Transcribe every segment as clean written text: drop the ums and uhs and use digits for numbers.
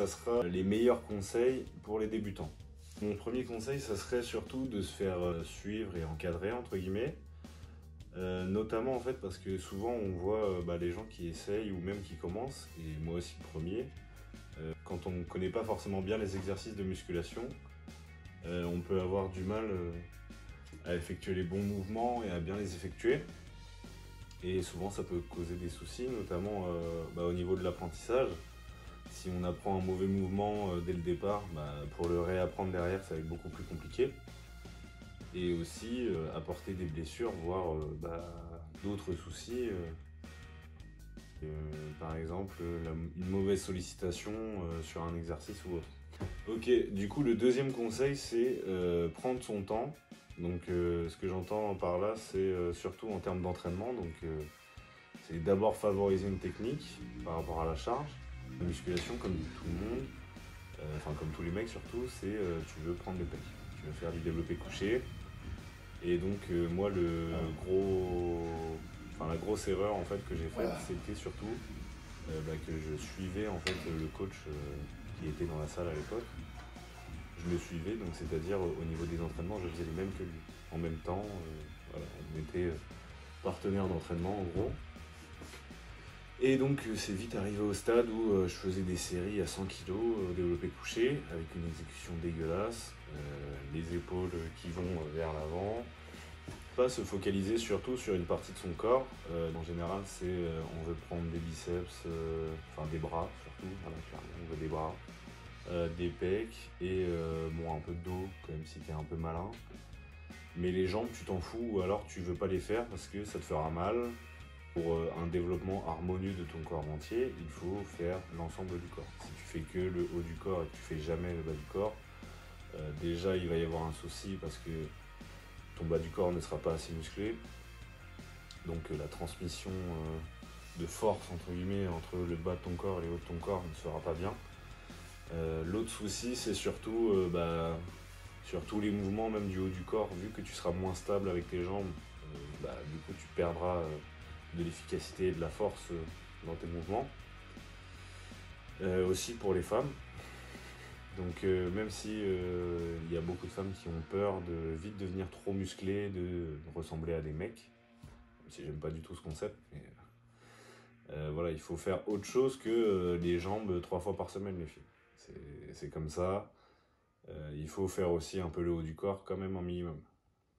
ça sera les meilleurs conseils pour les débutants. Mon premier conseil, ça serait surtout de se faire suivre et encadrer, entre guillemets. Notamment en fait parce que souvent on voit les gens qui essayent ou même qui commencent, et moi aussi le premier, quand on ne connaît pas forcément bien les exercices de musculation, on peut avoir du mal à effectuer les bons mouvements et à bien les effectuer. Et souvent ça peut causer des soucis, notamment au niveau de l'apprentissage. Si on apprend un mauvais mouvement dès le départ, pour le réapprendre derrière ça va être beaucoup plus compliqué. Et aussi apporter des blessures, voire d'autres soucis. Par exemple, une mauvaise sollicitation sur un exercice ou autre. Ok, du coup le deuxième conseil c'est prendre son temps. Donc ce que j'entends par là c'est surtout en termes d'entraînement. Donc c'est d'abord favoriser une technique par rapport à la charge. La musculation comme tout le monde, comme tous les mecs surtout, c'est tu veux prendre des pecs. Tu veux faire du développé couché. Et donc moi la grosse erreur en fait que j'ai faite, c'était surtout que je suivais en fait le coach qui était dans la salle à l'époque. Je le suivais, donc c'est-à-dire au niveau des entraînements, je faisais les mêmes que lui. En même temps, on était partenaires d'entraînement en gros. Et donc c'est vite arrivé au stade où je faisais des séries à 100 kg développé couché, avec une exécution dégueulasse, les épaules qui vont vers l'avant. Pas se focaliser surtout sur une partie de son corps. En général, c'est on veut prendre des biceps, des bras surtout, voilà, clairement, on veut des bras, des pecs et un peu de dos, quand même si t'es un peu malin. Mais les jambes, tu t'en fous, ou alors tu veux pas les faire parce que ça te fera mal. Pour un développement harmonieux de ton corps entier, il faut faire l'ensemble du corps. Si tu fais que le haut du corps et que tu fais jamais le bas du corps, déjà il va y avoir un souci parce que ton bas du corps ne sera pas assez musclé. Donc la transmission de force entre guillemets entre le bas de ton corps et le haut de ton corps ne se fera pas bien. L'autre souci c'est surtout sur tous les mouvements même du haut du corps, vu que tu seras moins stable avec tes jambes, du coup tu perdras de l'efficacité et de la force dans tes mouvements. Aussi pour les femmes. Donc même si y a beaucoup de femmes qui ont peur de vite devenir trop musclées, de ressembler à des mecs, même si j'aime pas du tout ce concept, mais il faut faire autre chose que les jambes 3 fois par semaine les filles. C'est comme ça. Il faut faire aussi un peu le haut du corps quand même un minimum.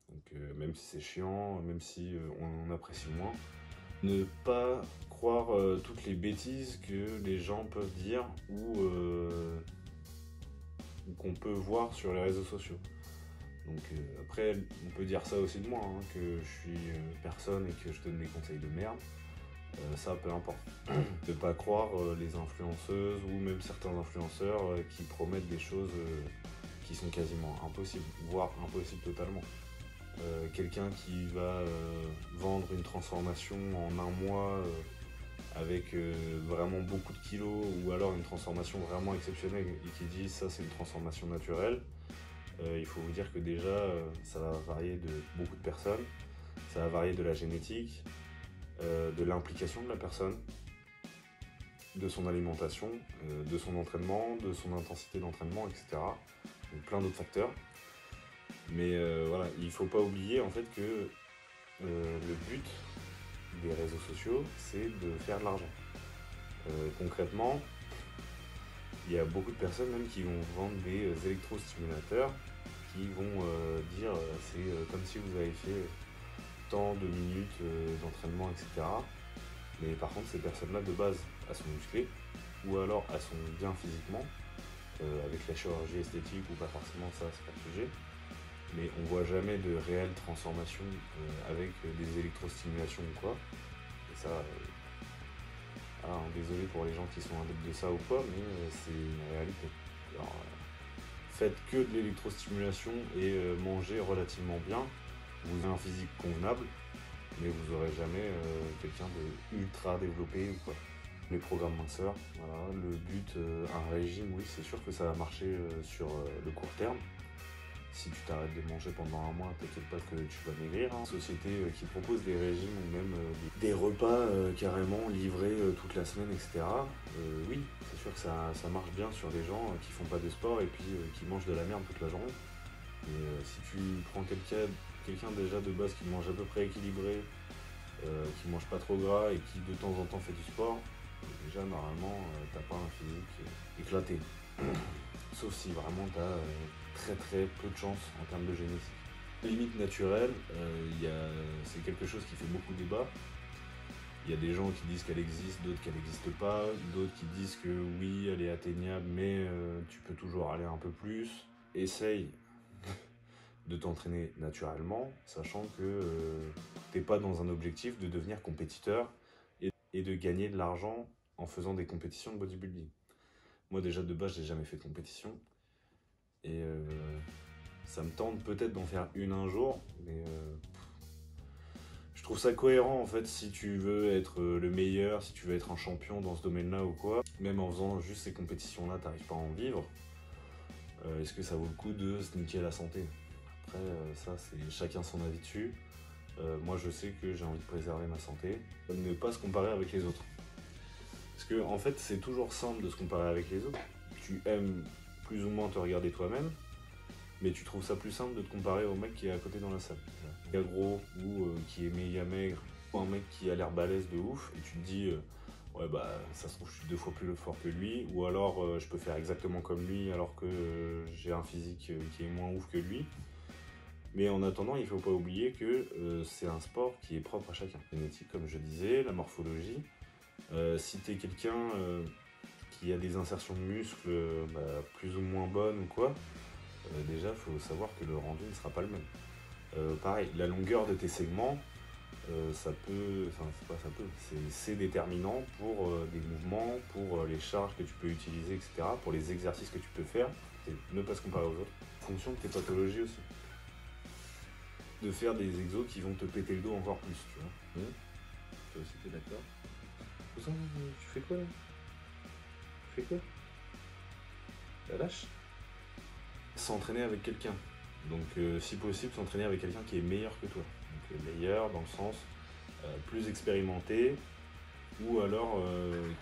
Donc même si c'est chiant, même si on apprécie moins. Ne pas croire toutes les bêtises que les gens peuvent dire ou qu'on peut voir sur les réseaux sociaux. Donc après, on peut dire ça aussi de moi, que je suis personne et que je donne des conseils de merde. Ça, peu importe. Ne pas croire les influenceuses ou même certains influenceurs qui promettent des choses qui sont quasiment impossibles, voire impossibles totalement. Quelqu'un qui va vendre une transformation en un mois avec vraiment beaucoup de kilos, ou alors une transformation vraiment exceptionnelle et qui dit ça c'est une transformation naturelle, il faut vous dire que déjà ça va varier de beaucoup de personnes, ça va varier de la génétique, de l'implication de la personne, de son alimentation, de son entraînement, de son intensité d'entraînement, etc. Donc plein d'autres facteurs. Mais il ne faut pas oublier en fait que le but des réseaux sociaux, c'est de faire de l'argent. Concrètement, il y a beaucoup de personnes même qui vont vendre des électrostimulateurs qui vont dire c'est comme si vous avez fait tant de minutes d'entraînement, etc. Mais par contre, ces personnes-là, de base, elles sont musclées, ou alors elles sont bien physiquement, avec la chirurgie esthétique ou pas forcément, ça c'est pas le sujet. Mais on voit jamais de réelle transformation avec des électrostimulations ou quoi. Et ça, désolé pour les gens qui sont adeptes de ça ou quoi, mais c'est une réalité. Alors, faites que de l'électrostimulation et mangez relativement bien. Vous avez un physique convenable, mais vous aurez jamais quelqu'un de ultra développé ou quoi. Les programmes minceurs, voilà, le but, un régime, oui, c'est sûr que ça va marcher sur le court terme. Si tu t'arrêtes de manger pendant un mois, t'inquiète pas que tu vas maigrir. Hein. Société qui propose des régimes ou même des repas carrément livrés toute la semaine, etc. Oui, c'est sûr que ça marche bien sur des gens qui font pas de sport et puis qui mangent de la merde toute la journée. Et si tu prends quelqu'un déjà de base qui mange à peu près équilibré, qui mange pas trop gras et qui de temps en temps fait du sport, déjà normalement t'as pas un physique éclaté. Sauf si vraiment t'as très peu de chance en termes de génétique. Limite naturelle, c'est quelque chose qui fait beaucoup débat. Il y a des gens qui disent qu'elle existe, d'autres qu'elle n'existe pas, d'autres qui disent que oui, elle est atteignable, mais tu peux toujours aller un peu plus. Essaye de t'entraîner naturellement, sachant que t'es pas dans un objectif de devenir compétiteur et de gagner de l'argent en faisant des compétitions de bodybuilding. Moi déjà de base j'ai jamais fait de compétition et ça me tente peut-être d'en faire une un jour, mais je trouve ça cohérent en fait si tu veux être le meilleur, si tu veux être un champion dans ce domaine-là ou quoi, même en faisant juste ces compétitions-là, t'arrives pas à en vivre. Est-ce que ça vaut le coup de se niquer la santé? Après ça c'est chacun son avis dessus. Moi je sais que j'ai envie de préserver ma santé, ne pas se comparer avec les autres. Parce que en fait c'est toujours simple de se comparer avec les autres. Tu aimes plus ou moins te regarder toi-même, mais tu trouves ça plus simple de te comparer au mec qui est à côté dans la salle. Qui est gros ou qui est méga maigre, ou un mec qui a l'air balèze de ouf, et tu te dis ouais bah ça se trouve je suis 2 fois plus fort que lui, ou alors je peux faire exactement comme lui alors que j'ai un physique qui est moins ouf que lui. Mais en attendant, il ne faut pas oublier que c'est un sport qui est propre à chacun. La génétique, comme je disais, la morphologie. Si tu es quelqu'un qui a des insertions de muscles plus ou moins bonnes ou quoi, déjà, il faut savoir que le rendu ne sera pas le même. Pareil, la longueur de tes segments, c'est déterminant pour des mouvements, pour les charges que tu peux utiliser, etc., pour les exercices que tu peux faire, et ne pas se comparer aux autres, en fonction de tes pathologies aussi. De faire des exos qui vont te péter le dos encore plus, tu vois. Toi aussi, t'es d'accord? Tu fais quoi là? Tu fais quoi? La lâche? S'entraîner avec quelqu'un. Donc si possible, s'entraîner avec quelqu'un qui est meilleur que toi. Donc meilleur dans le sens plus expérimenté, ou alors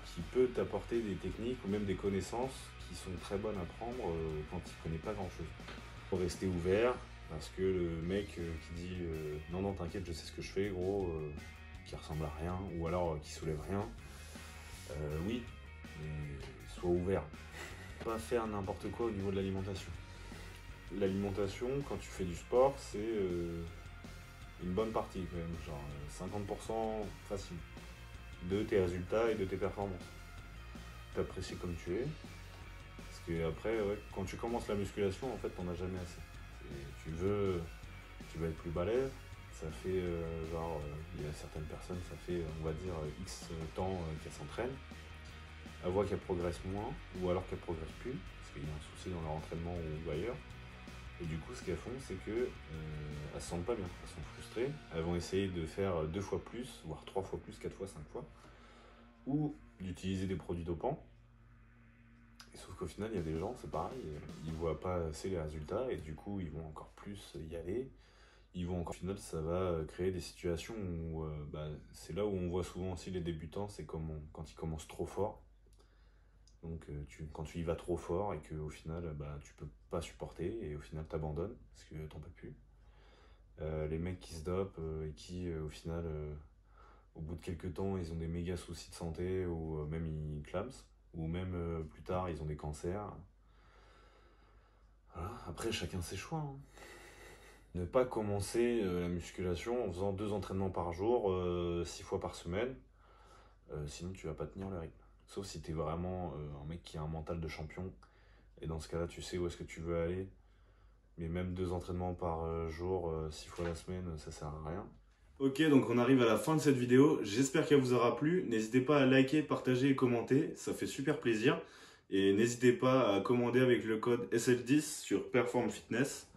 qui peut t'apporter des techniques ou même des connaissances qui sont très bonnes à prendre quand tu ne connais pas grand chose. Faut rester ouvert, parce que le mec qui dit non non t'inquiète je sais ce que je fais gros, qui ressemble à rien, ou alors qui soulève rien, oui, mais sois ouvert. Pas faire n'importe quoi au niveau de l'alimentation. L'alimentation, quand tu fais du sport, c'est une bonne partie quand même, genre 50% facile de tes résultats et de tes performances. T'apprécies comme tu es, parce que après, ouais, quand tu commences la musculation, en fait, t'en as jamais assez. Tu veux être plus balèze, ça fait il y a certaines personnes, ça fait on va dire X temps qu'elles s'entraînent. Elle voit qu'elles progressent moins, ou alors qu'elles progressent plus, parce qu'il y a un souci dans leur entraînement ou ailleurs. Et du coup, ce qu'elles font, c'est que elles se sentent pas bien, elles sont frustrées, elles vont essayer de faire 2 fois plus, voire 3 fois plus, 4 fois, 5 fois, ou d'utiliser des produits dopants. Et sauf qu'au final, il y a des gens, c'est pareil, ils voient pas assez les résultats, et du coup, ils vont encore plus y aller. Au final, ça va créer des situations où c'est là où on voit souvent aussi les débutants, c'est quand ils commencent trop fort. Donc quand tu y vas trop fort et qu'au final tu peux pas supporter et au final t'abandonnes parce que t'en peux plus. Les mecs qui se dopent et qui au final au bout de quelques temps ils ont des méga soucis de santé ou même ils clament, ou même plus tard ils ont des cancers. Voilà. Après chacun ses choix. Hein. Ne pas commencer la musculation en faisant 2 entraînements par jour, 6 fois par semaine, sinon tu vas pas tenir le rythme. Sauf si tu es vraiment un mec qui a un mental de champion. Et dans ce cas-là, tu sais où est-ce que tu veux aller. Mais même 2 entraînements par jour, 6 fois la semaine, ça sert à rien. Ok, donc on arrive à la fin de cette vidéo. J'espère qu'elle vous aura plu. N'hésitez pas à liker, partager et commenter. Ça fait super plaisir. Et n'hésitez pas à commander avec le code SL10 sur Perform Fitness.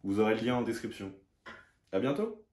Vous aurez le lien en description. À bientôt!